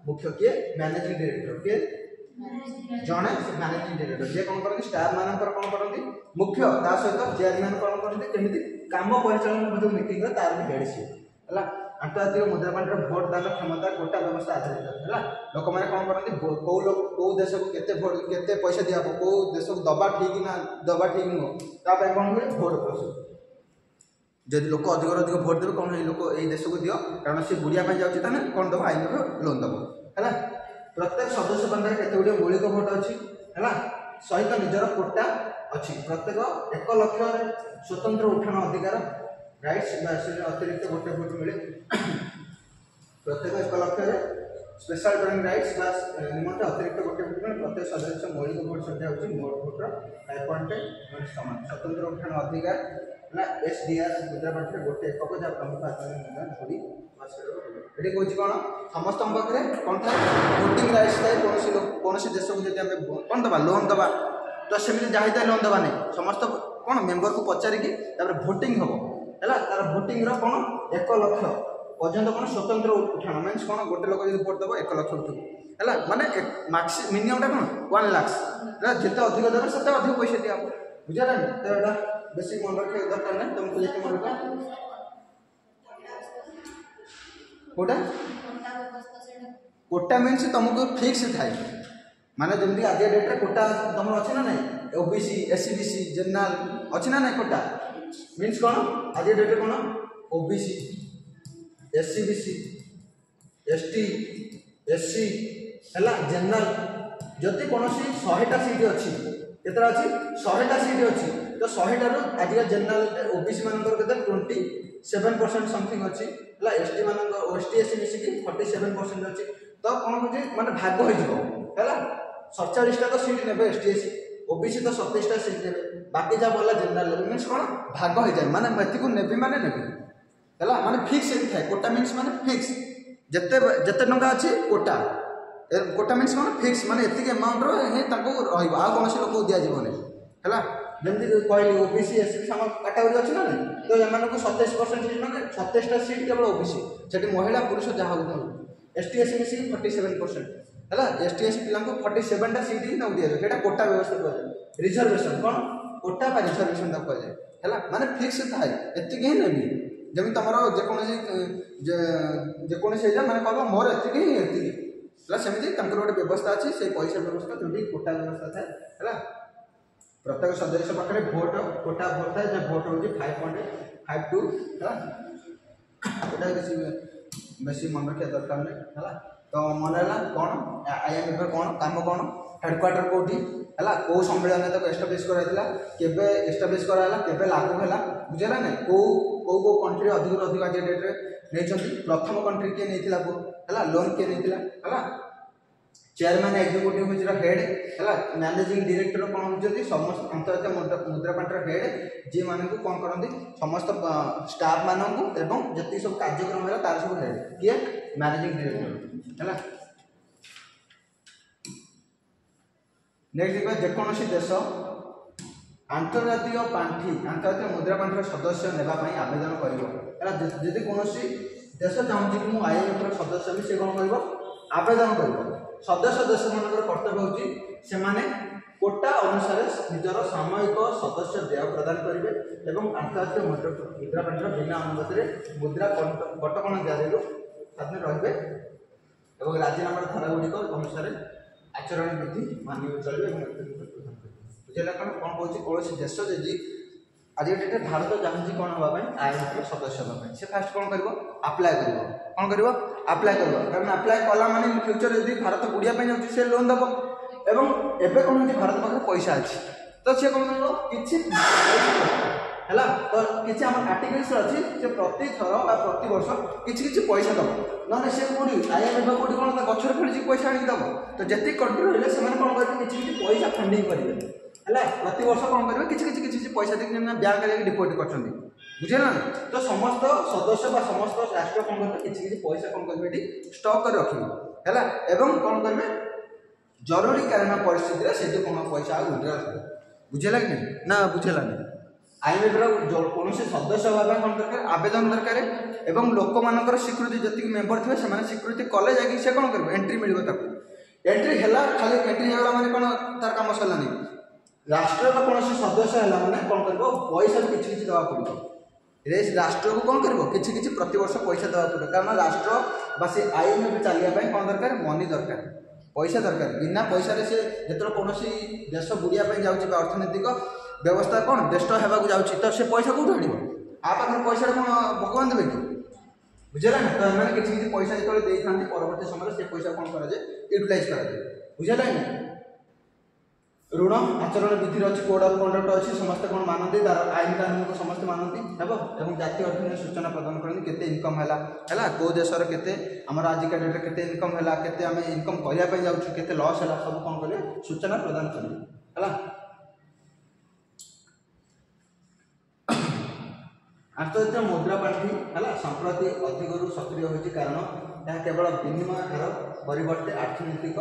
मुख्य किए मैनेजिंग डायरेक्टर किए जड़े मैनेजिंग डायरेक्टर जी कौन करते स्टाफ मान कौन करते मुख्य ता सहित चेयरमैन कौन करते केमी काम परिचालन जो मीटिंग तार भी हेड सी है आंतर्जातिक मुद्रा पांठिर भोट दान क्षमता कोटा व्यवस्था आधारित है लोक मैंने कौन करते कौ देश को केते भोट केते पैसा दिया कौ देश को दबा ठीक ना दबा ठीक नुह कौन हुए भोट प्रोसेस जब लोक अधिक भोट देवे कौन लोक ये देश को दियो कारण सी बुड़िया जाऊँगी कौन दब आईन लोन दब है प्रत्येक सदस्य पाखे केते गुड़े मौलिक भोट अच्छी है सहित निजर कोटा अच्छी प्रत्येक 1 लाख स्वतंत्र उठाण अधिकार राइट्स अतिरिक्त गोटे भोट मिले प्रत्येक 1 लाख स्पेशल ड्रॉइंग राइट्स निमंते अतिरिक्त गोटे भोट मिले प्रत्येक सदस्य मौलिक भोट संख्या होची मोट भोटर 5.1 समान स्वतंत्र उठाण अधिकार ना एसडीआर मुद्रा पांठिर गोटे एकक जहाँ प्रमुख आचार्य छोड़ी ये कौन समस्त पाखे कौन था भोटिंग राइट्स थाए कौन देश को जब आम कौन दबा लोन दबा तो सेमती जहाँ लोन दबा नहीं समस्त कौन मेम्बर को पचारिकी भोटिंग हम है तार भोटिंग कौन 1 लाख पर्यंत कौन स्वतंत्र उठाण मीन्स कौन गोटे लोक जो भोट दब 1 लाख उठू है माने मिनिमम कौन 1 लाख जिते अधिक देवे से अधिक पैसा दिया बुझा तो यहाँ बेस मन रखा दरकार ना तुमको ये मन रखा कोटा कोटा मीन्स तुमको फिक्स थाए माने जमी आज डेट्रे कोटा तुम अच्छे ना नहीं ओबीसी एससीबीसी जनरल अच्छे ना नहीं कोटा मीन्स कौन आज डेट्रे कौन ओबीसी एससीबीसी एसटी एससी है जनरल जदि कौन 100टा सीट अच्छी केतरा अच्छी 100टा सीट अच्छी तो 100टार आज जनरल ओबीसी मानकर केते 27% समथिंग अच्छी है एसटी मान एसटी एससी मिसिकी 47% अच्छी तो कौन हो माने भाग हो है 47टा तो सीट ने एसटी एससी ओबीसी तो 27टा सीट ने बाकी जहाँ बोला जनरल मीन्स कौन भाग हो जाए माने मती को नेबी माने नेबी है माने फिक्स थाए कोटा मीन्स माने फिक्स जिते जिते टंका अच्छी कोटा कोटा मीन्स कौन फिक्स माने एतिक अमाउंट रहा कौन लोक दिज्वनी है जमी कहली ओबीसी एससी कैटेगोरी अच्छी ना तो एम 27% सीट मैंने 27टा सीट केवल ओबीसी से महिला पुरुष जहाँ होती एसटी एससी मिसिक 47% है एसटी एससी पिला 47टा सीट ही दिया जाए कोटा व्यवस्था कहुए रिजर्वेशन कौन कोटा बा रिजर्वेशन कहुए है माने फिक्स थाए एतिक ही नेबी जमी तुम जेकोसी मैंने कह मोर एतिक ही एतिक है सेमती गोटे व्यवस्था अच्छी से पैसा व्यवस्था जो कोटा व्यवस्था थाए है प्रत्येक सदस्य पाखे भोट कोटा भोट थाए भोट हूँ 5.52 है बेस मन रखा दरकार नहीं है तो मन है कौन आईएमएफ कौन काम कौन हेडक्वार्टर कौटी है कौ सम्मेलन तक एस्टाब्लीश कराइला केबे एस्टाब्लीश कराला केबे लागू है बुझेगा ना कौ कंट्री अधिक अधिक आज डेट्रे नहीं प्रथम कंट्री किए नहीं है लोन किए नहीं है चेयरमैन एग्जीक्यूटिव हुई हेड है मैनेजिंग डायरेक्टर कौन होती समस्त अंतर्जातीय मुद्रा पांठिर हेड जी मान कौन करती समस्त स्टाफ मानू एवं जी सब कार्यक्रम है तार सब हेड किए मैनेजिंग डायरेक्टर है नेक्स्ट जेकोसी देश अंतर्जातीय पांठि अंतर्जातीय मुद्रा पांठिर सदस्य नापी आवेदन कर कौन देश चाहूँ कि मुझे आईएमएफ सदस्य भी से कौन कर आवेदन कर सदस्य देश मान कर्तव्य होने कोटा अनुसार निजर सामयिक सदस्य व्यय प्रदान करेंगे और अंतर्जातीय मुद्रा पांठिर बिना अनुमति मुद्रा कटकणा जारी स्वाधीन रे ଏବଂ ରାଜିନାମାର ଧାରାଗୁଡ଼ିକ ଅନୁସାରେ ଆଚରଣ ବିଧି ମାନି ଚଳିବେ ଏବଂ ବୁଝିଲା କ'ଣ କହୁଛି କୌଣସି ଦେଶ ଯଦି ଆଜି ଡେଟ୍ରେ ଭାରତ ଚାହୁଁଛି କ'ଣ ହେବା ପାଇଁ IMFର ସଦସ୍ୟ ହେବା ପାଇଁ ସେ ଫାଷ୍ଟ କ'ଣ କରିବ ଆପ୍ଲାଏ କରିବ କ'ଣ କରିବ ଆପ୍ଲାଏ କରିବ କାରଣ ଆପ୍ଲାଏ କଲା ମାନେ ଫ୍ୟୁଚର ଯଦି ଭାରତ ବୁଡ଼ିବା ପାଇଁ ଯାଉଛି ସେ ଲୋନ୍ ଦେବ ଏବଂ ଏବେ କ'ଣ ହେଉଛି ଭାରତ ପାଖରେ ପଇସା ଅଛି ତ ସେ କ'ଣ କରିବ କିଛି ହେଲା ତ କିଛି ଆମର ଆର୍ଟିକଲ୍ସ ଅଛି ସେ ପ୍ରତି ଥର ବା ପ୍ରତି ବର୍ଷ କିଛି କିଛି ପଇସା ଦେବ ନହେଲେ ସେ କେଉଁଠି IMF କେଉଁଠି କ'ଣ ତା ଗଛରେ ଫଳିଛି ପଇସା ଆଣିକି ଦେବ ତ ଯେତିକି କଣ୍ଟ୍ରି ରହିଲେ ସେମାନେ କ'ଣ କରିବେ କିଛି କିଛି ପଇସା ଫଣ୍ଡିଂ କରିବେ ହେଲା ପ୍ରତିବର୍ଷ କ'ଣ କରିବେ କିଛି କିଛି ପଇସା ଦେଇକି ବ୍ୟାଙ୍କରେ ଯାଇକି ଡିପୋଜିଟ୍ କରୁଛନ୍ତି ବୁଝିଲେ ନା ତ ସମସ୍ତ ସଦସ୍ୟ ବା ସମସ୍ତ ରାଷ୍ଟ୍ର କ'ଣ କରିବେ କିଛି କିଛି ପଇସା କ'ଣ କରିବେ ଏଠି ଷ୍ଟକ୍ କରି ରଖିବେ ହେଲା ଏବଂ କ'ଣ କରିବେ ଜରୁରୀକାଳୀନ ପରିସ୍ଥିତିରେ ସେଠି କ'ଣ ପଇସା ଆଉ ଉଇଡ୍ରା କରିବେ ବୁଝିଲା କି ନା ବୁଝିଲାନି IMFର କୌଣସି ସଦସ୍ୟ ହେବା ପାଇଁ କ'ଣ ଦରକାର ଆବେଦନ ଦରକାର ଏବଂ ଲୋକମାନଙ୍କର ସ୍ୱୀକୃତି ଯେତିକି ମେମ୍ବର ଥିବେ ସେମାନେ ସ୍ୱୀକୃତି କଲେ ଯାଇକି ସେ କ'ଣ କରିବ ଏଣ୍ଟ୍ରି ମିଳିବ ତାକୁ ଏଣ୍ଟ୍ରି ହେଲା ଖାଲି ଏଣ୍ଟ୍ରି ହେଇଗଲା ମାନେ କ'ଣ ତାର କାମ ସରିଲାନି ରାଷ୍ଟ୍ରର କୌଣସି ସଦସ୍ୟ ହେଲା ମାନେ କ'ଣ କରିବ ପଇସା ବି କିଛି କିଛି ଦେବାକୁ ପଡ଼ିବ ରାଷ୍ଟ୍ରକୁ କ'ଣ କରିବ କିଛି କିଛି ପ୍ରତିବର୍ଷ ପଇସା ଦେବାକୁ ପଡ଼ିବ କାରଣ ରାଷ୍ଟ୍ର ବା ସେ IMF ଚାଲିବା ପାଇଁ କ'ଣ ଦରକାର ମନି ଦରକାର ପଇସା ଦରକାର ବିନା ପଇସାରେ ସେ ଯେତେବେଳେ କୌଣସି ଦେଶ ବୁଡ଼ିବା ପାଇଁ ଯାଉଛି ବା ଅର୍ଥନୈତିକ ବ୍ୟବସ୍ଥା କ'ଣ ଡେଷ୍ଟ ହେବାକୁ ଯାଉଛି ତ ସେ ପଇସା କେଉଁଠୁ ଆଣିବ ଆ ପାଖରେ ପଇସାଟା କ'ଣ ଭଗବାନ ଦେବେ କି ବୁଝିଲା ନା ତ ଏମାନେ କିଛି କିଛି ପଇସା ଯେତେବେଳେ ଦେଇଥାନ୍ତି ପରବର୍ତ୍ତୀ ସମୟରେ ସେ ପଇସା କ'ଣ କରାଯାଏ ୟୁଟିଲାଇଜ୍ କରାଯାଏ ବୁଝିଲା ନା ଋଣ ଆଚରଣ ବିଧିର ଅଛି କୋଡ୍ ଅଫ୍ କଣ୍ଡକ୍ଟ ଅଛି ସମସ୍ତେ କ'ଣ ମାନନ୍ତି ତାର ଆଇନ କାନୁନକୁ ସମସ୍ତେ ମାନନ୍ତି ହେବ ଏବଂ ଜାତୀୟ ଅର୍ଥନୀତି ସୂଚନା ପ୍ରଦାନ କରନ୍ତି କେତେ ଇନକମ୍ ହେଲା କେଉଁ ଦେଶର କେତେ ଆମର ଆଜିକା ଡେଟ୍ରେ କେତେ ଇନକମ୍ ହେଲା କେତେ ଆମେ ଇନକମ୍ କରିବା ପାଇଁ ଯାଉଛୁ କେତେ ଲସ୍ ହେଲା ସବୁ କ'ଣ କରିବେ ସୂଚନା ପ୍ରଦାନ କରିବେ ହେଲା ଆନ୍ତର୍ଜାତିକ ମୁଦ୍ରା ପାଣ୍ଠି ହେଲା ସମ୍ପ୍ରତି ଅଧିକରୁ ସକ୍ରିୟ ହୋଇଛି କାରଣ ଏହା କେବଳ ବିନିମୟ ହାର ପରିବର୍ତ୍ତେ ଅର୍ଥନୈତିକ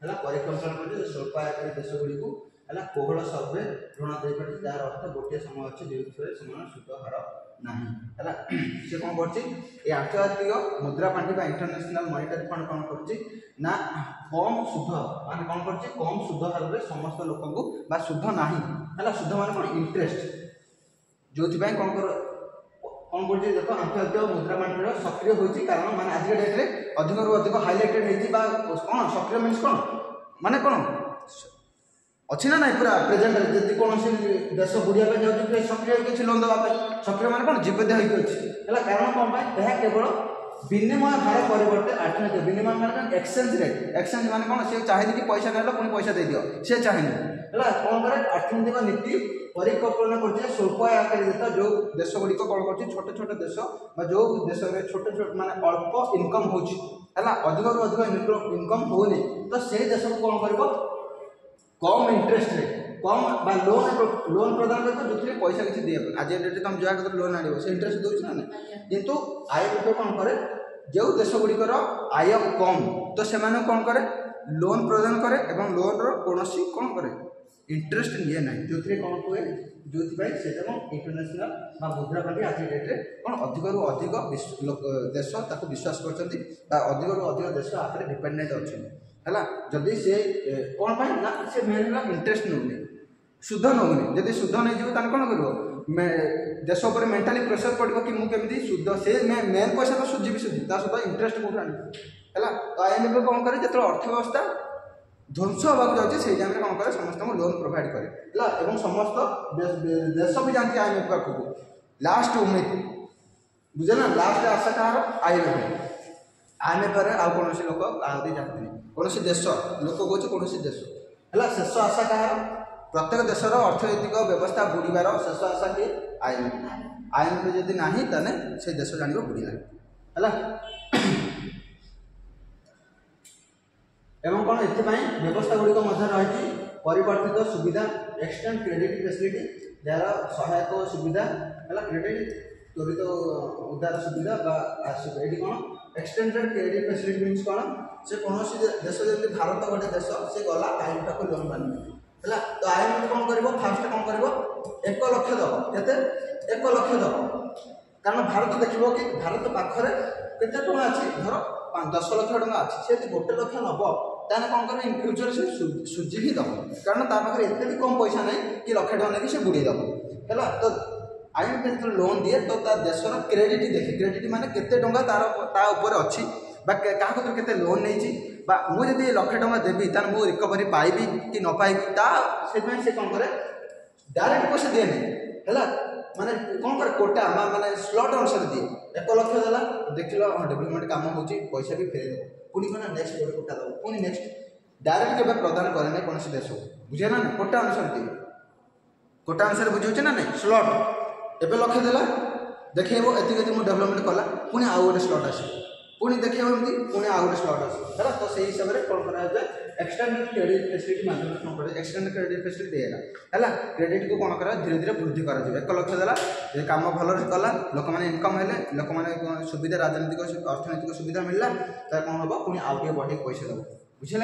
ହେଲା ପରିକଳ୍ପନା କରୁଛି ସ୍ୱଳ୍ପ ଆୟକାରୀ ଦେଶଗୁଡ଼ିକୁ ହେଲା କୋହଳ ସର୍ଭେ ଋଣ ଦେଇପାରୁଛି ଯାହାର ଅର୍ଥ ଗୋଟିଏ ସମୟ ଅଛି ଯେଉଁଥିରେ ସେମାନେ ସୁଧ ହାର ନାହିଁ ହେଲା ସେ କ'ଣ କରୁଛି ଏ ଆନ୍ତର୍ଜାତିକ ମୁଦ୍ରା ପାଣ୍ଠି ବା ଇଣ୍ଟରନ୍ୟାସନାଲ ମନିଟାରୀ ଫଣ୍ଡ କ'ଣ କରୁଛି ନା କମ୍ ସୁଧ ମାନେ କ'ଣ କରୁଛି କମ୍ ସୁଧ ହାରରେ ସମସ୍ତ ଲୋକଙ୍କୁ ବା ସୁଧ ନାହିଁ ହେଲା ସୁଧ ମାନେ କ'ଣ ଇଣ୍ଟରେଷ୍ଟ ଯେଉଁଥିପାଇଁ କ'ଣ କରୁଛି ଦେଖ ଆନ୍ତର୍ଜାତିକ ମୁଦ୍ରା ପାଣ୍ଠିର ସକ୍ରିୟ ହୋଇଛି କାରଣ ମାନେ ଆଜିକା ଡେଟ୍ରେ ଅଧିକରୁ ଅଧିକ ହାଇଲାଇଟେଡ୍ ହେଇଛି ବା କ'ଣ ସକ୍ରିୟ ମିନ୍ସ କ'ଣ ମାନେ କ'ଣ ଅଛି ନା ନାହିଁ ପୁରା ପ୍ରେଜେଣ୍ଟରେ ଯଦି କୌଣସି ଦେଶ ବୁଡ଼ିବା ପାଇଁ ଯାଉଛି ସକ୍ରିୟ କିଛି ଲୋନ୍ ଦେବା ପାଇଁ ସକ୍ରିୟ ମାନେ କ'ଣ ଜୀବତ ହେଇକି ଅଛି ହେଲା କାରଣ କ'ଣ ପାଇଁ ଏହା କେବଳ ବିନିମୟ ହାର ପରିବର୍ତ୍ତେ ଅର୍ଥନୈତିକ ବିନିମୟ ମାନେ ଏକ୍ସଚେଞ୍ଜ ରେଟ୍ ଏକ୍ସଚେଞ୍ଜ ମାନେ କ'ଣ ସେ ଚାହେଁନି କି ପଇସା କାଢ଼ିଲ ପୁଣି ପଇସା ଦେଇଦିଅ ସେ ଚାହେଁନି ହେଲା କ'ଣ କରେ ଅର୍ଥନୈତିକ ନୀତି ପରିକଳ୍ପନା କରୁଛି ସ୍ୱଳ୍ପ ଆୟକାରୀ ଦେଶ ଯେଉଁ ଦେଶଗୁଡ଼ିକ କ'ଣ କରୁଛି ଛୋଟ ଛୋଟ ଦେଶ ବା ଯେଉଁ ଦେଶରେ ଛୋଟ ଛୋଟ ମାନେ ଅଳ୍ପ ଇନକମ୍ ହେଉଛି ହେଲା ଅଧିକରୁ ଅଧିକ ଇନକମ୍ ହେଉନି ତ ସେଇ ଦେଶକୁ କ'ଣ କରିବ କମ୍ ଇଣ୍ଟରେଷ୍ଟରେ କମ୍ ବା ଲୋନ୍ ପ୍ରଦାନ କରିବ ଯେଉଁଥିରେ ପଇସା କିଛି ଦିଏ ଆଜି ଡେଟ୍ରେ ତୁମେ ଯାହା କ୍ଷେତ୍ରରେ ଲୋନ୍ ଆଣିବ ସେ ଇଣ୍ଟରେଷ୍ଟ ଦେଉଛି ନା ନାହିଁ କିନ୍ତୁ IMF କ'ଣ କରେ ଯେଉଁ ଦେଶଗୁଡ଼ିକର ଆୟ କମ୍ ତ ସେମାନଙ୍କୁ କ'ଣ କରେ ଲୋନ୍ ପ୍ରଦାନ କରେ ଏବଂ ଲୋନ୍ର କୌଣସି କ'ଣ କରେ ଇଣ୍ଟରେଷ୍ଟ ନିଏ ନାହିଁ ଯେଉଁଥିରେ କ'ଣ ହୁଏ ଯେଉଁଥିପାଇଁ ସେଇଟା କ'ଣ ଇଣ୍ଟରନ୍ୟାସନାଲ ବା ମୁଦ୍ରା ପାଣ୍ଠି ଆଜି ଡେଟ୍ରେ କ'ଣ ଅଧିକରୁ ଅଧିକ ଦେଶ ତାକୁ ବିଶ୍ୱାସ କରୁଛନ୍ତି ବା ଅଧିକରୁ ଅଧିକ ଦେଶ ଆପରେ ଡିପେଣ୍ଡେଣ୍ଟ ଅଛନ୍ତି ହେଲା ଯଦି ସେ କ'ଣ ପାଇଁ ନା ସେ ମେନ୍ ହେଲା ଇଣ୍ଟରେଷ୍ଟ ନେଉନି ସୁଧ ନେଉନି ଯଦି ସୁଧ ନେଇଯିବ ତାହେଲେ କ'ଣ କରିବ ଦେଶ ଉପରେ ମେଣ୍ଟାଲି ପ୍ରେସର ପଡ଼ିବ କି ମୁଁ କେମିତି ସୁଧ ସେ ମେନ୍ ପଇସା ତ ସୁଝିବି ତା ସହିତ ଇଣ୍ଟରେଷ୍ଟ କେଉଁଠୁ ଆଣିବି ହେଲା ତ IMF କ'ଣ କରେ ଯେତେବେଳେ ଅର୍ଥ ବ୍ୟବସ୍ଥା ଧ୍ୱଂସ ହେବାକୁ ଯାଉଛି ସେଇ ଟାଇମ୍ରେ କ'ଣ କରେ ସମସ୍ତଙ୍କୁ ଲୋନ୍ ପ୍ରୋଭାଇଡ଼ କରେ ହେଲା ଏବଂ ସମସ୍ତ ଦେଶ ବି ଯାଆନ୍ତି IMF ପାଖକୁ ଲାଷ୍ଟ ଉମିଦ ବୁଝିଲେ ନା ଲାଷ୍ଟ ଆଶା କାହାର IMFରେ ଆଉ କୌଣସି ଲୋକ ଆହୁରି ଯାଆନ୍ତିନି କୌଣସି ଦେଶ ଲୋକ କହୁଛି କୌଣସି ଦେଶ ହେଲା ଶେଷ ଆଶା କାହାର ପ୍ରତ୍ୟେକ ଦେଶର ଅର୍ଥନୈତିକ ବ୍ୟବସ୍ଥା ବୁଡ଼ିବାର ଶେଷ ଆଶା କିଏ IMF ଯଦି ନାହିଁ ତାହେଲେ ସେ ଦେଶ ଜାଣିବ ବୁଡ଼ିଲା ହେଲା ଏବଂ କ'ଣ ଏଥିପାଇଁ ବ୍ୟବସ୍ଥା ଗୁଡ଼ିକ ମଧ୍ୟ ରହିଛି ପରିବର୍ତ୍ତିତ ସୁବିଧା ଏକ୍ସଟେଣ୍ଡ କ୍ରେଡିଟ୍ ଫେସିଲିଟି ଯାହାର ସହାୟକ ସୁବିଧା ହେଲା କ୍ରେଡିଟ୍ ତ୍ୱରିତ ଉଦାର ସୁବିଧା ବା ଏଇଠି କ'ଣ ଏକ୍ସଟେଣ୍ଡେଡ୍ କ୍ରେଡିଟ୍ ଫେସିଲିଟି ମିନ୍ସ କ'ଣ ସେ କୌଣସି ଦେଶ ଯେମିତି ଭାରତ ଗୋଟେ ଦେଶ ସେ ଗଲା IMFକୁ ଲୋନ୍ ମାନିବ ହେଲା ତ IMF କ'ଣ କରିବ ଫାଷ୍ଟ କ'ଣ କରିବ 1 ଲକ୍ଷ ଦେବ କେତେ 1 ଲକ୍ଷ ଦେବ କାରଣ ଭାରତ ଦେଖିବ କି ଭାରତ ପାଖରେ କେତେ ଟଙ୍କା ଅଛି ଧର 10 ଲକ୍ଷ ଟଙ୍କା ଅଛି ସେ ଯଦି 1 ଲକ୍ଷ ନେବ ତାହେଲେ କ'ଣ କରିବ ଇନ୍ ଫ୍ୟୁଚର ସେ ସୁଝି ହିଁ ଦେବ କାରଣ ତା ପାଖରେ ଏତେ ବି କମ୍ ପଇସା ନାହିଁ କି ଲକ୍ଷ ଟଙ୍କା ନେଇକି ସେ ବୁଡ଼େଇ ଦେବ ହେଲା ତ IMF ଯେତେବେଳେ ଲୋନ୍ ଦିଏ ତ ତା ଦେଶର କ୍ରେଡିଟ୍ ଦେଖେ କ୍ରେଡିଟ୍ ମାନେ କେତେ ଟଙ୍କା ତା ଉପରେ ଅଛି क्या केते लोन नहीं मुझे 1 लाख टଙ୍କା देवी तार मु रिकवरी पाइबी कि न पाइबी से कौन करे डायरेक्ट पैसा दिए है माने कौन करे कोटा माने स्लॉट अनुसार दिए 1 लाख देला देख लो डेवलपमेंट काम होची पैसा भी फेरे दो पुनी कोना नेक्स्ट गोटे कोटा दो पुनी नेक्स्ट डायरेक्ट केबे प्रदान करे नै कोनसी देश बुझे ना कोटा अनुसार दिए कोटा अनुसार बुझे ना नहीं स्लॉट एबे लक्ष्य देला देखो एति मु डेवलपमेंट कला पुनी आउ गोटे स्लॉट आसे पुनी देखो एमती पुनी आउ गोटे स्लॉट आसे है तो से हिसाब से कौन करा जाए एक्सटेंडेड क्रेडिट फैसिलिटी माध्यम कौन कर एक्सटेंडेड क्रेडिट फैसिलिटी देगा है क्रेडिट को कौन करा धीरे धीरे वृद्धि कर 1 लाख देला ये काम भल कला लोक मैंने इनकम है लोक मैंने सुविधा राजनीतिक अर्थनैतिक सुविधा मिलला तो कौन हम पुणी आउ टे बढ़े पैसा देव बुझे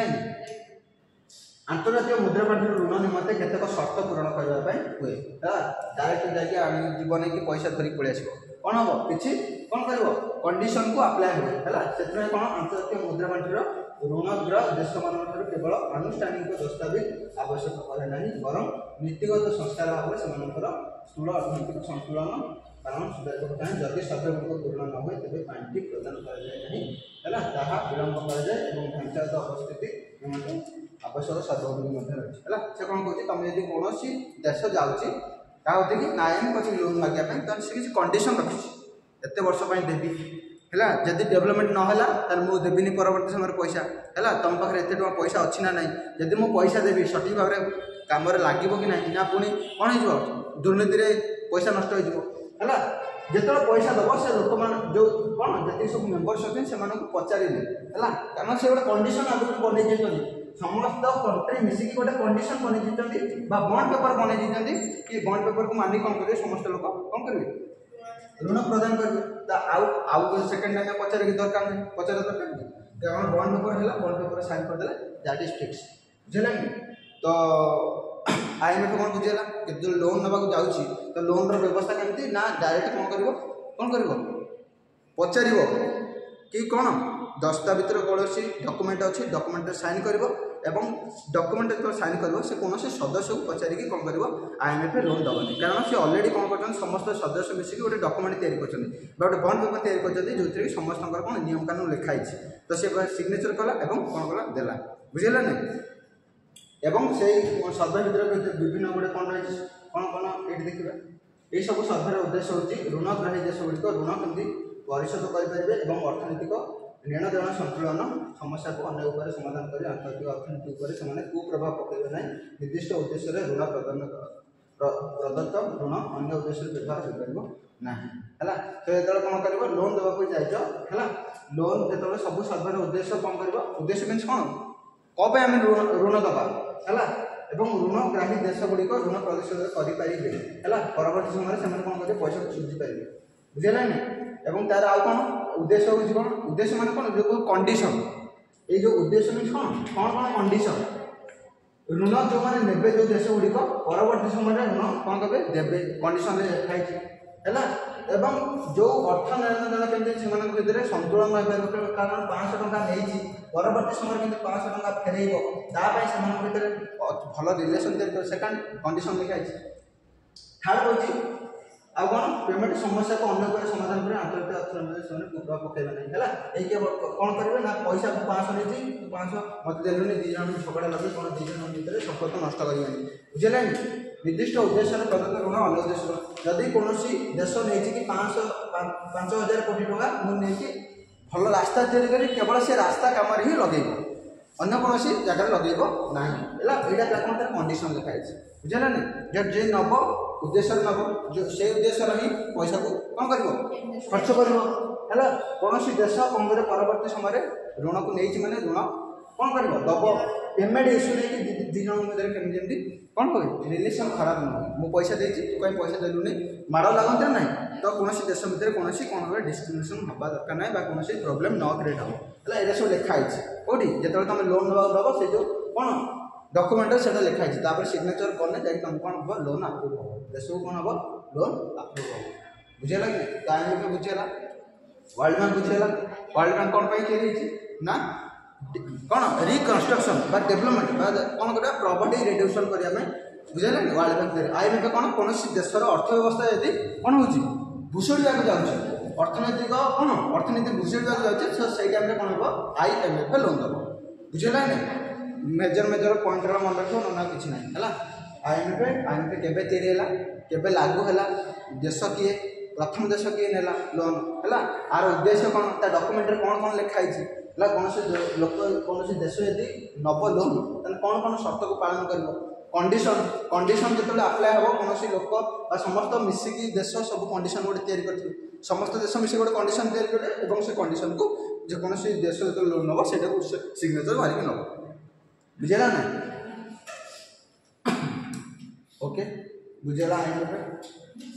आंतर्जातीय मुद्रा पांठि ऋण निमंते केतेक शर्त पूरण करने हुए है डायरेक्ट जाकि जीवन कि पैसा धरिक पलि आसो कौन हम कि कौन कर कंडीशन को अप्लाई हुए है से कौन आंतर्जातीय मुद्रा पांठि ऋणग्रह देश मान केवल आनुष्ठानिक दस्तावेज आवश्यक करे ना बरं नीतिगत संस्कार भाव से स्थूल अर्थनैतिक संतुलन कारण सुधार जदि शर्तगुड़िक पूर्ण न हुए तेज पांठि प्रदान करा विलंब कराए ढांचागत अवस्थिति निमंते आवश्यक शर्तगुड़ी रही से कौन कहे तुम यदि कौन देश जाऊँगी क्या कि नाइन पची लोन मागे तो से किसी कंडीशन रखी एत वर्ष देवी है जदि डेवलपमेंट ना तार मुझे देवी परवर्त समय पैसा है तुम पाखे एत पैसा अच्छी ना ना जदि मुझे पैसा देवी सठिक भाव में कम लगे कि ना पुणी कौन हो दुर्नीति पैसा नष्ट हो जिते पैसा दब से लोक मान जो कौन जी सब मेम्बर्स अच्छे से पचारे है कारण से गोटे कंडीशन आगे बनई समस्त कंट्री मिसिकी गोटे कंडीशन बनई बॉन्ड पेपर बनई कि बॉन्ड पेपर को मानी कौन करेंगे समस्त लोग कौन करेंगे ऋण प्रदान करेंगे आउ सेकेंड टाइम पचारे दरकार नहीं पचारे दरकार नहीं कारण बॉन्ड पेपर है बॉन्ड पेपर साइन करदे दैट इज फिक्स बुझे तो IMF कौन बुझेगा जो लोन नवा जाऊँगी तो लोन व्यवस्था केमती ना डायरेक्ट कौन कर पचार कि कौन दस्तावेज कौन डॉक्यूमेंट अच्छी डॉक्यूमेंट साइन कर डॉक्यूमेंट जो साइन कर कौन सदस्य को पचारिकी कौन कर IMF लोन दबनी कारण सी अलरेडी कौन कर समस्त सदस्य मिसिक गोटे डॉक्यूमेंट तैयारी कर बॉन्ड पेपर तैयारी कर जो कि समस्त कौन नियम कानून लिखाई तो सी सिग्नेचर कला कौन कला देला बुझेगा नहीं एवं से सर्वे भितर विभिन्न गोटे कौन रही कौन ये देखा ये सब सर्वेर उद्देश्य हूँ ऋणग्राही देश गुड़िक ऋण केमती परिशोध करेंगे और अर्थनैतिक ऋण देण संतुलन समस्या को अन्य उपाय समाधान कर आंतर्जातिक अर्थनीति से कुप्रभाव पकड़े ना निर्दिष्ट उद्देश्य ऋण प्रदत्त ऋण अन्य उद्देश्य व्यवहार हो पार ना है तो जो कौन कर लोन देवाक जाइज है लोन जो सब सर्वेर उद्देश्य कौन कर उद्देश्य मीन्स कौन कौन आम ऋण दबा है ऋणग्राही देश गुड़िक ऋण परिशोध करेंगे है परवर्त समय से कौन करेंगे पैसा को सुझी पारे बुझेगा नहीं तार आउ कौन उद्देश्य हूँ कौन उद्देश्य मान कौन जो कंडीशन ये जो उद्देश्य मीन कौन कौन कंडीशन ऋण जो मैंने ने जो देश गुड़िक परवर्त समय ऋण कौन करेंगे देवे कंडीशन लिखाई है जो अर्थ लेन देन केमती भितर संतुलन रही कारण 500 टଙ୍କା नहीं परवर्त समय के 500 टଙ୍କା फेरब भितर भल रिलेसन तैयारी सेकेंड कंडीशन लिखाई थर्ड हूँ आ कौन पेमेंट समस्या को अन्य उपाय समाधान कर आंतर्जातिक अर्थनीति कुप्रभाव पकड़ा नहीं है कौन करेंगे ना पैसा 500 नहीं 500 मत देलुनि 2 जन झगड़ा लगे कौन 2 जन भितर संपर्क नष्ट करेंगे बुझे निर्दिष्ट उद्देश्य प्रदत्त ऋण अन्य उद्देश्य जदि कौन देश नहीं कि 5,000 कोटी टଙ୍କା मुझे भल रास्ता तैयारी कर केवल से रास्ता कम ही लगे अन्य कौन जगह लगे ना यहाँ तार कंडीशन लिखाई बुझे ना जब जे नब उद्देश्य नब जो से उद्देश्य ही पैसा को कौन कर खर्च कर कौन देश कौन कर परवर्त समय ऋण को नहीं मैंने ऋण कौन कर दब पेमेंट इश्यू नहीं 2 जन मध्य केमती कौन कह रिलेसन खराब नुह मु पैसा देती तू कहीं पैसा देलुनि माड़ लगते ना तो कौन देश भितर कौन कौन डिस्क्रिमिनेशन हवा दरकार ना कौन प्रोब्लेम न क्रिएट हम है ये सब लिखाई कौटी जो तुम लोन दब से जो कौन डॉक्यूमेंट से लिखाई सिग्नेचर कले जाए तुम कौन हम लोन आप्रुव हम देश को कौन हम लोन आप्रुव हम बुझेगा कि IMF बुझेगा वर्ल्ड बैंक बुझेगा वर्ल्ड बैंक कौन तैयारी ना कौन रिकन्स्ट्रक्शन बा डेवलपमेंट बा कौन कर प्रॉपर्टी रिड्यूसन करने बुझेगा वर्ल्ड बैंक IMF कौन कौन देशर अर्थव्यवस्था यदि कौन हो भूषुड़ा जाऊँगी अर्थनैतिक कौन अर्थनीति बुझेगा जाए से टाइम कौन हम IMF लोन दब बुझेगा ना मेजर मेजर पॉइंट मन रख ना कि ना IMF केबे तैयारी केबे लागू है देश किए प्रथम देश किए नेला लोन है आर उद्देश्य कौन डॉक्यूमेंट कौन कौन लिखाई कौन लोक कौन देश यदि नब लोन कौन कौन शर्त को पालन कर कंडीशन कंडीशन जो अप्लाई हम कौन लोक समस्त मिसिकी देश सब कंडीशन गोटे तैयारी कर समस्त देश मिसिक गोटे कंडीशन तैयारी करें से कंडीशन को जेकोसी देश जो लोन नब से सिग्नेचर मारिक नब बुझेगा ना ओके बुझेगा IMF